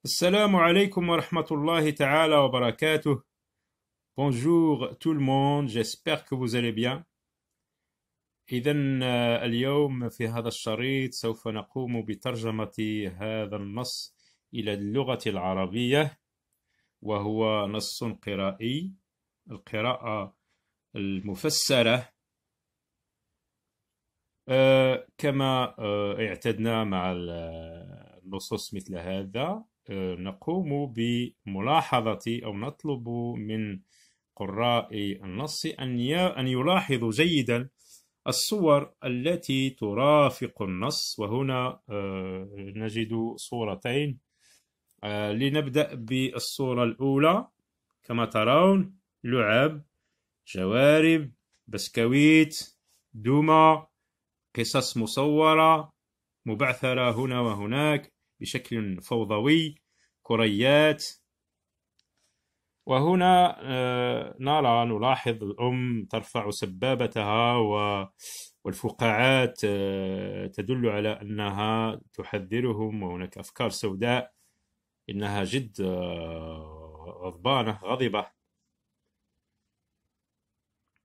Assalamu alaikum wa rahmatullahi ta'ala wa barakatuh. Bonjour tout le monde, j'espère que vous allez bien. إذن اليوم في هذا الشريط سوف نقوم بترجمة هذا النص إلى اللغة العربية، وهو نص قرائي، القراءة المفسرة كما اعتدنا مع النصوص مثل هذا. نقوم بملاحظة أو نطلب من قراء النص أن يلاحظوا جيدا الصور التي ترافق النص، وهنا نجد صورتين. لنبدأ بالصورة الأولى. كما ترون لعب، جوارب، بسكويت، دمى، قصص مصورة مبعثرة هنا وهناك بشكل فوضوي، كريات. وهنا نلاحظ الأم ترفع سبابتها والفقاعات تدل على أنها تحذرهم، وهناك أفكار سوداء، إنها جد غضبانة، غاضبة.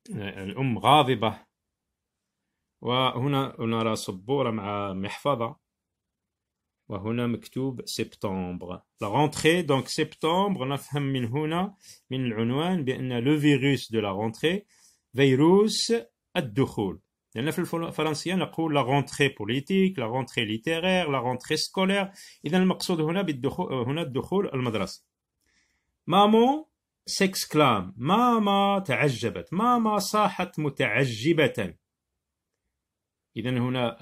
الأم غاضبة. وهنا نرى سبورة مع محفظة، وهنا مكتوب سبتمبر، لا رونتري. دونك سبتمبر نفهم من هنا من العنوان بأن لو فيروس دو لا رونتري فيروس الدخول، لأن في الفرنسية نقول لا رونتري بوليتيك، لا رونتري ليتيرير، لا رونتري سكولير. إذن المقصود هنا بالدخول، هنا الدخول المدرسة. مامون سيكسكلام، ماما تعجبت، ماما صاحت متعجبة. إذن هنا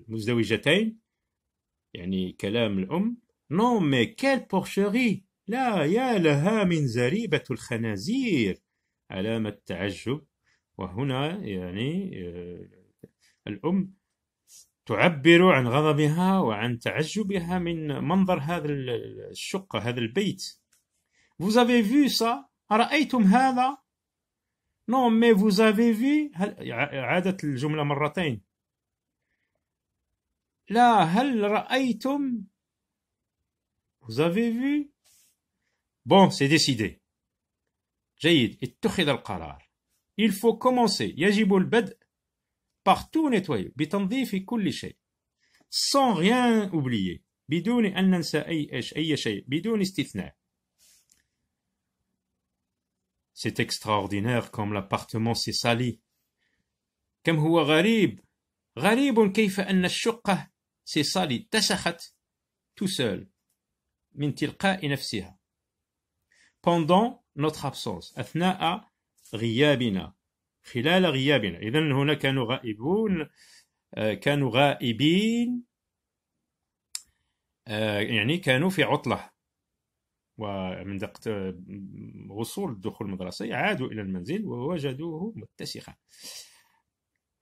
المزدوجتين، يعني كلام الأم. نو مي كيل بورشيغي، لا يا لها من زريبة الخنازير، علامة تعجب. وهنا يعني الأم تعبر عن غضبها وعن تعجبها من منظر هذا الشقة، هذا البيت. Vous avez vu ça؟ أرأيتم هذا؟ نو مي vous avez vu، عادت الجملة مرتين. لا، هل رأيتم؟ Vous avez vu؟ Bon, c'est décidé. جيد، اتخذ القرار. Il faut commencer. يجب البدء par tout nettoyer، بتنظيف كل شيء، sans rien oublier، بدون أن ننسى أي شيء، بدون استثناء. C'est extraordinaire comme l'appartement s'est sali. كم هو غريب، غريب كيف أن الشقة s'est sali، اتسخت tout seul، من تلقاء نفسها. pendant notre absence، أثناء غيابنا، خلال غيابنا. إذن هنا كانوا غائبون، كانوا غائبين، يعني كانوا في عطلة، ومن دقة وصول الدخول المدرسي عادوا إلى المنزل ووجدوه متسخا.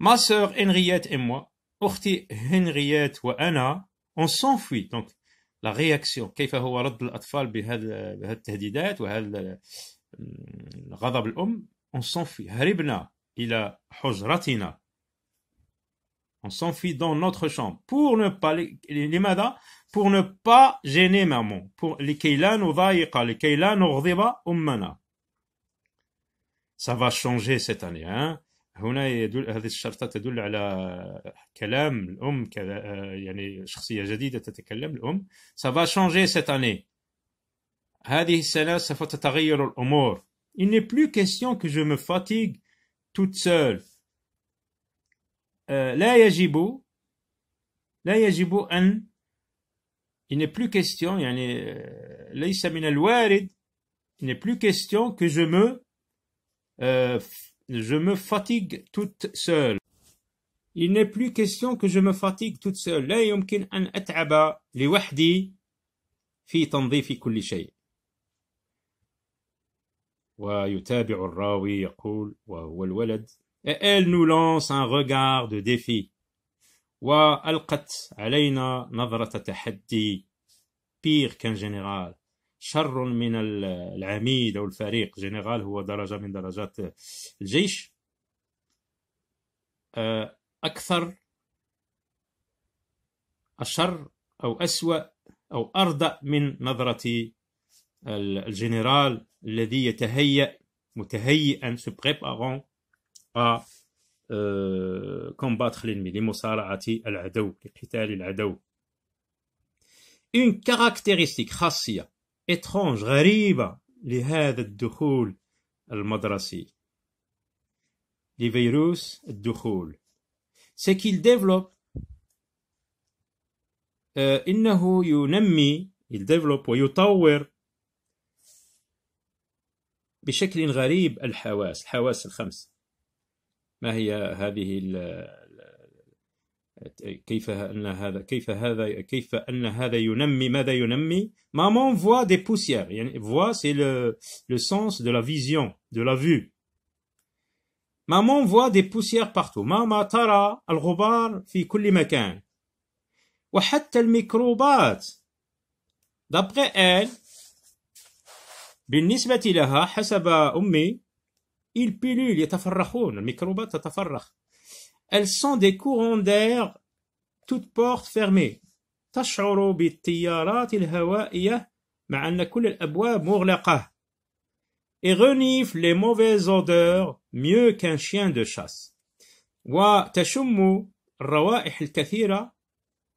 ما sœur Henriette et moi، أختي هنريات وأنا، on s'enfuit. donc la réaction، كيف هو رد الأطفال بهذه التهديدات وهذا غضب الأم. on s'enfuit، هربنا إلى حجرتنا، on s'enfuit dans notre chambre pour ne pas، لماذا؟ pour ne pas gêner maman، لكي لا نضايق، لكي لا نغضب أمنا. ça va changer cette année، hein؟ هنا يدل، هذه الشرطة تدل على كلام الأم، يعني شخصية جديدة تتكلم الأم. ça va changer cette année، هذه السنة سوف تتغير الأمور. il n'est plus question que je me fatigue toute seule، لا يجب أن، il n'est plus question، يعني ليس من الوارد، il n'est plus question que je me fatigue toute seule. il n'est plus question que je me fatigue toute seule، لا يمكن أن أتعب لوحدي في تنظيف كل شيء. ويتابع الراوي يقول، وهو الولد. et elle nous lance un regard de défi، وألقت علينا نظرة تحدي. pire qu'un général، شر من العميد أو الفريق. جنرال هو درجة من درجات الجيش. أكثر، أشر أو أسوأ أو أردأ من نظرة الجنرال الذي يتهيأ متهيئا se préparant à combattre l'ennemi لمصارعة العدو لقتال العدو. Une caractéristique خاصية étrange غريبة لهذا الدخول المدرسي لفيروس الدخول c'est qu'il développe إنه ينمي il développe ويطور بشكل غريب الحواس الخمس. ما هي هذه كيف أن هذا ينمي ماذا ينمي؟ Maman voit des poussières. يعني voit c'est le sens de la vision, de la vue. Maman voit des poussières partout. ماما ترى الغبار في كل مكان. وحتى الميكروبات. D'après elle, بالنسبة لها حسب أمي البيلول يتفرخون الميكروبات تتفرخ. Elles sont des courants d'air toutes portes fermées. تشعر بالتيارات الهوائية مع أن كل الأبواب مغلقة. Et renifle les mauvaises odeurs mieux qu'un chien de chasse. وتشم الروائح الكثيرة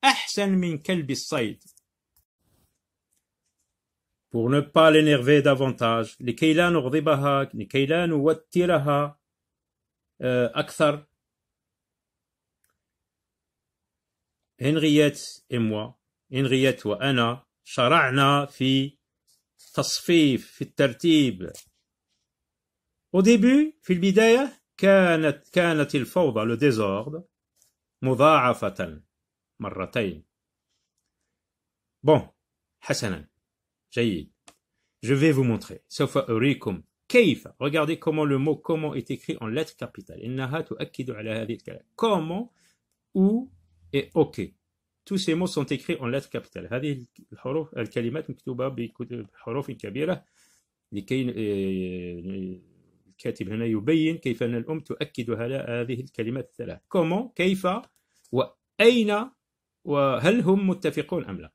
أحسن من كلب الصيد. Pour ne pas l'énerver davantage, لكي لا نغضبها لكي لا نوترها أكثر. Henriette et moi, Henriette وأنا شرعنا في تصفيف في الترتيب. Au début في البداية كانت الفوضى le désordre مضاعفة مرتين. Bon, حسنا جيد. Je vais vous montrer. سوف أريكم كيف. Regardez comment le mot comment est écrit en lettres capitales. إنها تؤكد على هذه الكلمة. Comment, où et ok. Tous ces mots sont écrits en lettres capitales. هذه الحروف الكلمات مكتوبة بحروف كبيرة لكي الكاتب هنا يبين كيف أن الأم تؤكد على هذه الكلمات الثلاث. comment كيف وأين وهل هم متفقون أم لا.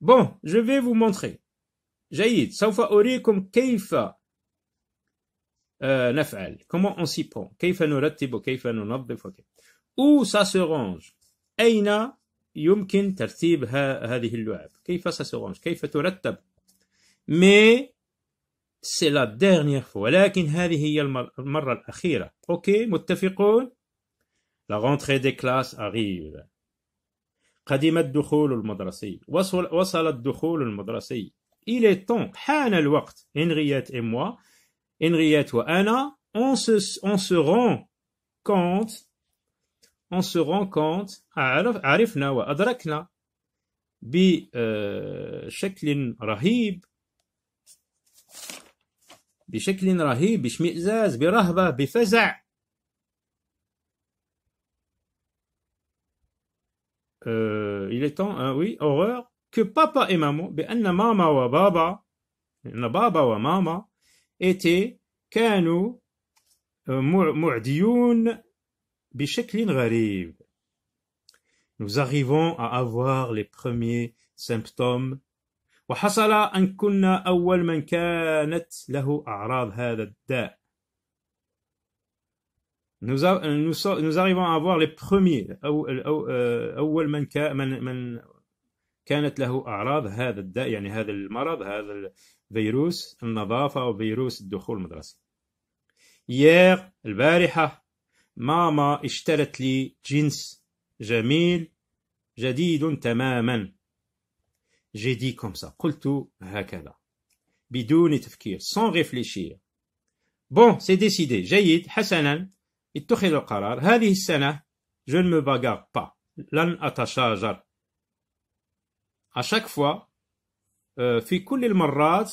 Bon, je vais vous montrer. جيد. سوف أريكم كيف نفعل. Comment on s'y prend. كيف نرتب وكيف ننظف وكيف. Où ça se range. أين يمكن ترتيب هذه اللعب. كيف ça se range. كيف ترتب. Mais c'est la dernière fois. ولكن هذه هي المرة الأخيرة. أوكي متفقون. La rentrée des classes arrive. قدم الدخول المدرسي. وصل الدخول المدرسي. Il est temps. حان الوقت. Henriette et moi. Henriette وأنا. On se rend compte. On se rend compte. عرفنا وأدركنا بشكل رهيب. بشكل رهيب. باشمئزاز. برهبة. بفزع. Il est temps, oui, horreur, que papa et maman, بأن ماما وبابا, أن بابا وماما كانوا معديون بشكل غريب. Nous arrivons à avoir les premiers symptômes. وحصل أن كنا أول من كانت له أعراض هذا الداء. Nous arrivons à avoir les premiers أول من كانت له أعراض هذا الداء يعني هذا المرض هذا الفيروس النظافة وفيروس الدخول المدرسي. Hier البارحة ماما اشترت لي جنس جميل جديد تماما. J'ai dit comme ça. قلت هكذا بدون تفكير sans réfléchir. Bon, c'est décidé. جيد. حسنا. اتخذ القرار. هذه السنة je ne me bagarre pas. لن أتشاجر. À chaque fois في كل المرات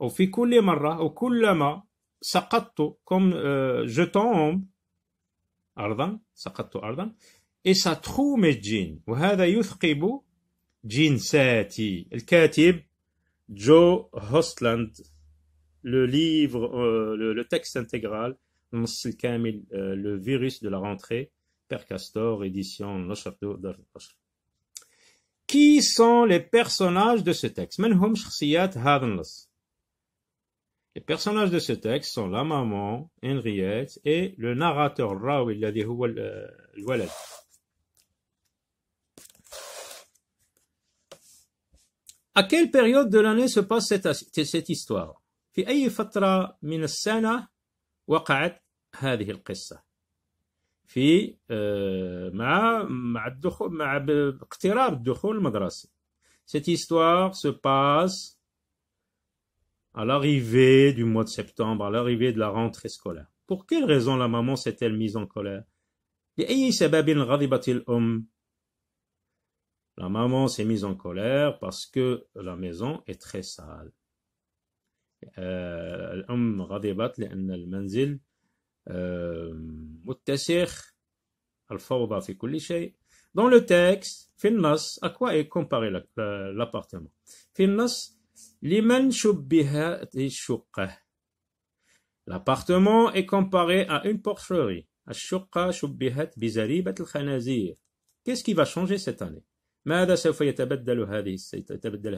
أو في كل مرة أو كلما سقطت comme je tombe أرضا سقطت أرضا et ça trouve mes jeans وهذا يثقب جنساتي. الكاتب جو هوستلاند. Le livre le texte intégral النص الكامل le virus de la rentrée Père Castor édition نشر دار نشر. Qui sont les personnages de ce texte? من هم شخصيات هذا النص? Les personnages de ce texte sont la maman, Henriette, et le narrateur الراوي الذي هو الولد. À quelle période de l'année se passe cette histoire? في أي فترة من السنة وقعت هذه القصة؟ في مع الدخول مع اقتراب الدخول المدرسي. Cette histoire se passe à l'arrivée du mois de septembre, à l'arrivée de la rentrée scolaire. Pour quelle raison la maman s'est-elle mise en colère? لأي سبب غضبت الأم? La maman s'est mise en colère parce que la maison est très sale. الأم غضبت لأن المنزل متسخ، الفوضى في كل شيء. Dans le texte, في النص, à quoi est comparé l'appartement? في النص لمن شبهت الشقة. L'appartement est comparé à une porcherie. الشقة شبهت بزريبة الخنازير. Qu'est-ce qui va changer cette année? ماذا سوف يتبدل هذه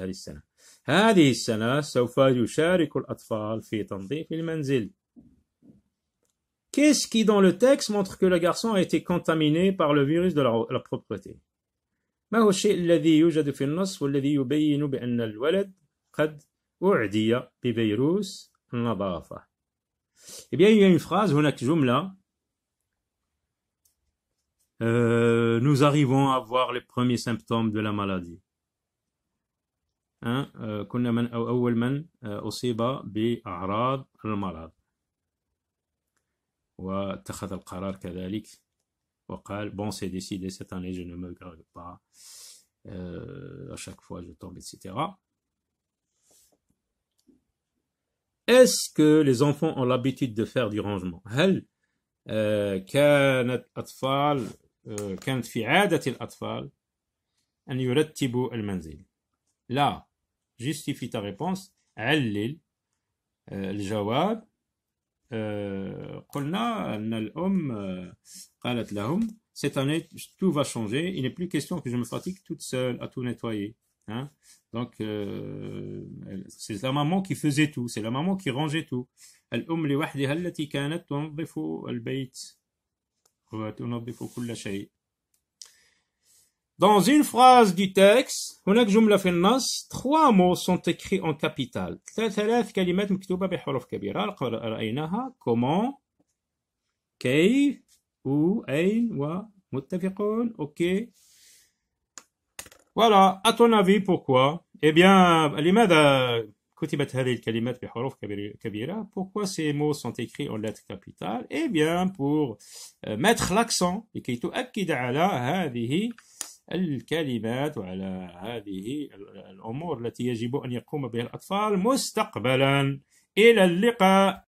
السنة؟ هذه السنة سوف يشارك الأطفال في تنظيف المنزل. Qu'est-ce qui dans le texte montre que le garçon a été contaminé par le virus de la propreté? ما هو الشيء الذي يوجد في النص والذي يبين بأن الولد قد أعدي بفيروس النظافة؟ Eh bien, il y a une phrase, هناك جملة. Nous arrivons à voir les premiers symptômes de la maladie. كنا من أو أول من أصيب بأعراض المرض. واتخذ القرار كذلك وقال bon c'est décidé cette année je ne me grave pas à chaque fois je tombe etc. Est-ce que les enfants ont l'habitude de faire du rangement? هل كانت في عادة الأطفال أن يرتبوا المنزل؟ لا. Justifie ta réponse. علل الجواب. قلنا أن الأم قالت لهم cette année tout va changer, il n'est plus question que je me fatigue toute seule à tout nettoyer. Hein? Donc c'est la maman qui faisait tout, c'est la maman qui rangeait tout. الأم لوحدها التي كانت تنظف البيت وتنظف كل شيء. Dans une phrase du texte هناك جملة في النص 3 mots sont écrits en capital. 3 كلمات مكتوبة بحروف كبيرة رأيناها comment كيف où أين ومتفقون. ok. Voilà, à ton avis pourquoi? Eh bien لماذا كتبت هذه الكلمات بحروف كبيرة? Pourquoi ces mots sont écrits en lettres capitales? Eh bien pour mettre l'accent لكي تؤكد على هذه الكلمات وعلى هذه الأمور التي يجب أن يقوم بها الأطفال مستقبلا. إلى اللقاء.